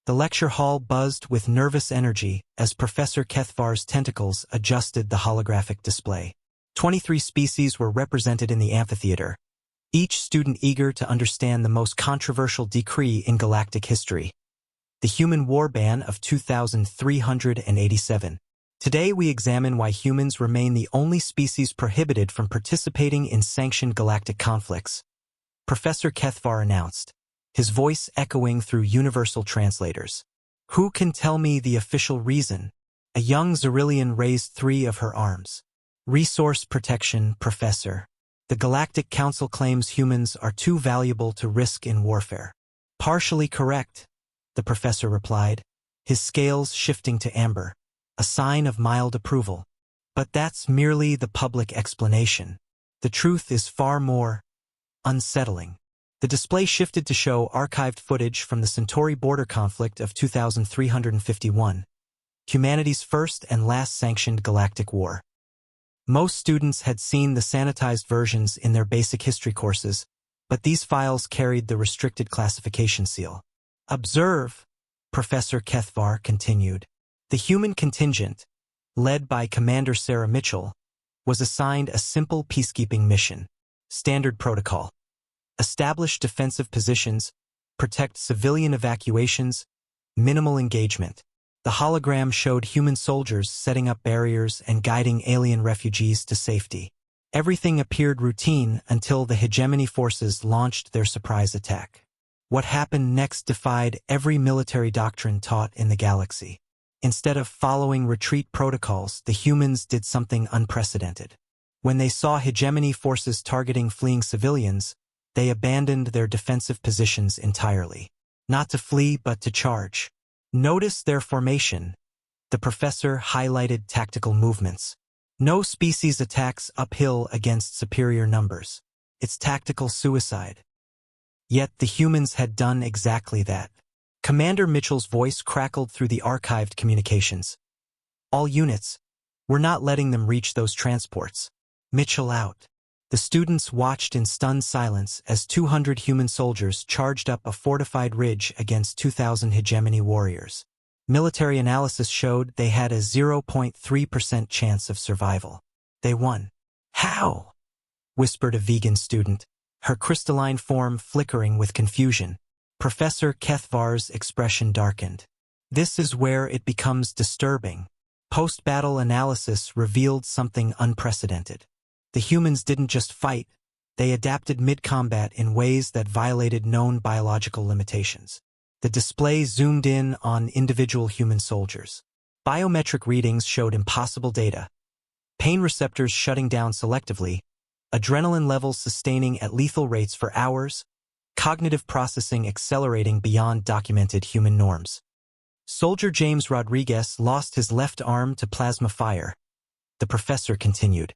The lecture hall buzzed with nervous energy as Professor Kethvar's tentacles adjusted the holographic display. 23 species were represented in the amphitheater, each student eager to understand the most controversial decree in galactic history, the human war ban of 2387. Today we examine why humans remain the only species prohibited from participating in sanctioned galactic conflicts, Professor Kethvar announced, his voice echoing through universal translators. Who can tell me the official reason? A young Xerillian raised 3 of her arms. Resource protection, Professor. The Galactic Council claims humans are too valuable to risk in warfare. Partially correct, the professor replied, his scales shifting to amber, a sign of mild approval. But that's merely the public explanation. The truth is far more unsettling. The display shifted to show archived footage from the Centauri border conflict of 2351, humanity's first and last sanctioned galactic war. Most students had seen the sanitized versions in their basic history courses, but these files carried the restricted classification seal. Observe, Professor Kethvar continued. The human contingent, led by Commander Sarah Mitchell, was assigned a simple peacekeeping mission. Standard protocol. Establish defensive positions, protect civilian evacuations, minimal engagement. The hologram showed human soldiers setting up barriers and guiding alien refugees to safety. Everything appeared routine until the hegemony forces launched their surprise attack. What happened next defied every military doctrine taught in the galaxy. Instead of following retreat protocols, the humans did something unprecedented. When they saw hegemony forces targeting fleeing civilians, they abandoned their defensive positions entirely. Not to flee, but to charge. Notice their formation. The professor highlighted tactical movements. No species attacks uphill against superior numbers. It's tactical suicide. Yet the humans had done exactly that. Commander Mitchell's voice crackled through the archived communications. All units, we're not letting them reach those transports. Mitchell out. The students watched in stunned silence as 200 human soldiers charged up a fortified ridge against 2,000 hegemony warriors. Military analysis showed they had a 0.3% chance of survival. They won. How? Whispered a vegan student, her crystalline form flickering with confusion. Professor Kethvar's expression darkened. This is where it becomes disturbing. Post-battle analysis revealed something unprecedented. The humans didn't just fight, they adapted mid-combat in ways that violated known biological limitations. The display zoomed in on individual human soldiers. Biometric readings showed impossible data. Pain receptors shutting down selectively, adrenaline levels sustaining at lethal rates for hours, cognitive processing accelerating beyond documented human norms. Soldier James Rodriguez lost his left arm to plasma fire. The professor continued.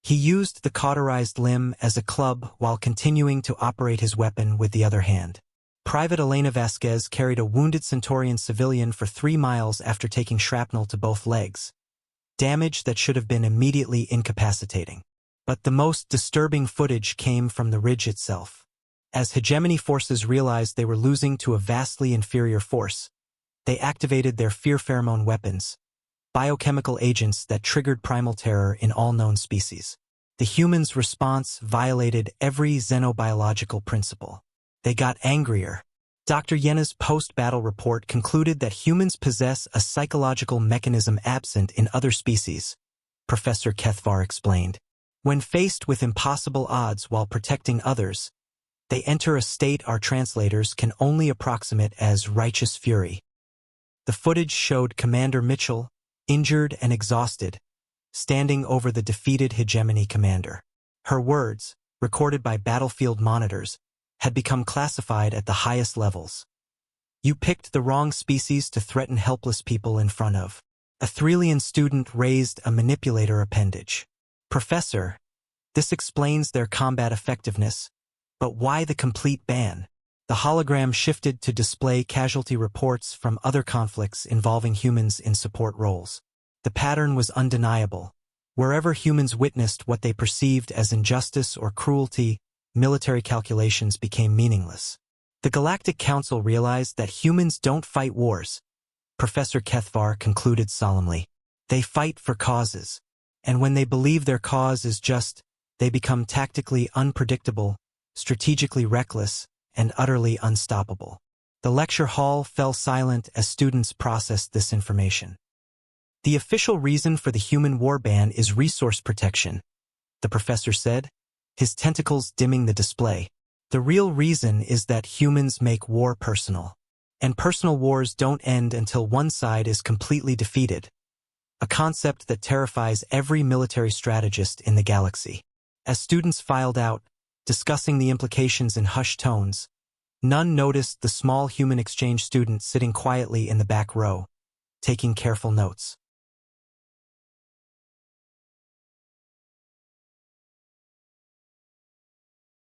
He used the cauterized limb as a club while continuing to operate his weapon with the other hand. Private Elena Vasquez carried a wounded Centaurian civilian for 3 miles after taking shrapnel to both legs. Damage that should have been immediately incapacitating. But the most disturbing footage came from the ridge itself. As hegemony forces realized they were losing to a vastly inferior force, they activated their fear pheromone weapons, biochemical agents that triggered primal terror in all known species. The humans' response violated every xenobiological principle. They got angrier. Dr. Yena's post-battle report concluded that humans possess a psychological mechanism absent in other species, Professor Kethvar explained. When faced with impossible odds while protecting others, they enter a state our translators can only approximate as righteous fury. The footage showed Commander Mitchell, injured and exhausted, standing over the defeated hegemony commander. Her words, recorded by battlefield monitors, had become classified at the highest levels. You picked the wrong species to threaten helpless people in front of. A Thrillian student raised a manipulator appendage. Professor, this explains their combat effectiveness, but why the complete ban? The hologram shifted to display casualty reports from other conflicts involving humans in support roles. The pattern was undeniable. Wherever humans witnessed what they perceived as injustice or cruelty, military calculations became meaningless. The Galactic Council realized that humans don't fight wars. Professor Kethvar concluded solemnly. They fight for causes. And when they believe their cause is just, they become tactically unpredictable, strategically reckless, and utterly unstoppable. The lecture hall fell silent as students processed this information. The official reason for the human war ban is resource protection, the professor said, his tentacles dimming the display. The real reason is that humans make war personal. And personal wars don't end until one side is completely defeated, a concept that terrifies every military strategist in the galaxy. As students filed out, discussing the implications in hushed tones, none noticed the small human exchange student sitting quietly in the back row, taking careful notes.